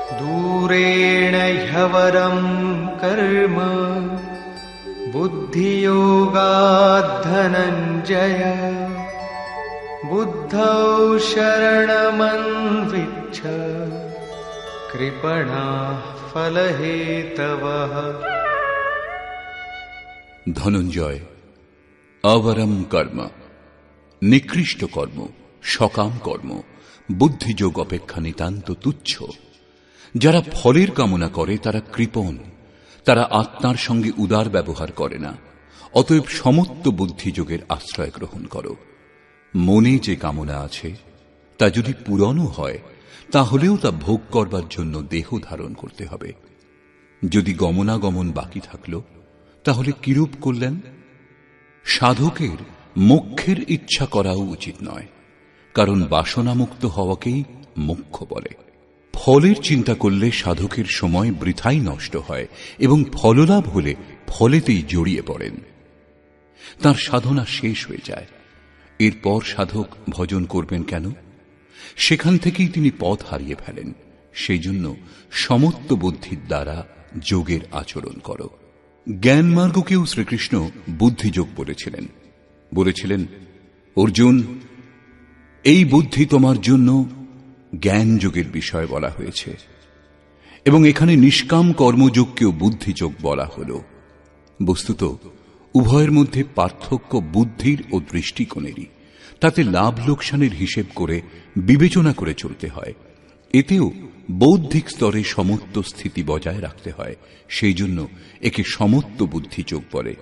दूरेण ह्यवरं कर्म बुद्धियोगात् धनञ्जय बुद्धौ शरणमन्विच्छ कृपणाः फलहेतवः। ধনঞ্জয়, অবরম কর্ম, নিকৃষ্ট কর্ম, সকাম কর্ম বুদ্ধিযোগ অপেক্ষা নিতান্ত তুচ্ছ। যারা ফলের কামনা করে তারা কৃপণ, তারা আত্মার সঙ্গে উদার ব্যবহার করে না। অতএব সমত্ব বুদ্ধিযোগের আশ্রয় গ্রহণ করো। মনে যে কামনা আছে তা যদি পূরণও হয়, তাহলেও তা ভোগ করবার জন্য দেহ ধারণ করতে হবে। যদি গমনাগমন বাকি থাকল, তাহলে কিরূপ করলেন? সাধকের মোক্ষের ইচ্ছা করাও উচিত নয়, কারণ বাসনামুক্ত হওয়াকেই মোক্ষ বলে। ফলের চিন্তা করলে সাধকের সময় বৃথাই নষ্ট হয় এবং ফললাভ হলে ফলেতেই জড়িয়ে পড়েন। তার সাধনা শেষ হয়ে যায়। এরপর সাধক ভজন করবেন কেন? সেখান থেকেই তিনি পথ হারিয়ে ফেলেন। সেই জন্য সমত্ব বুদ্ধির দ্বারা যোগের আচরণ করো। জ্ঞান মার্গকেও শ্রীকৃষ্ণ বুদ্ধিযোগ বলেছিলেন, অর্জুন, এই বুদ্ধি তোমার জন্য জ্ঞান যোগের বিষয় বলা হয়েছে এবং এখানে নিষ্কাম কর্মযোগকেও বুদ্ধিযোগ বলা হল। বস্তুত উভয়ের মধ্যে পার্থক্য বুদ্ধির ও দৃষ্টিকোণেরই। তাতে লাভ লোকসানের হিসেব করে বিবেচনা করে চলতে হয়। এতেও বৌদ্ধিক স্তরে সমত্ব স্থিতি বজায় রাখতে হয়। সেই জন্য একে সমত্ব বুদ্ধিযোগ বলে।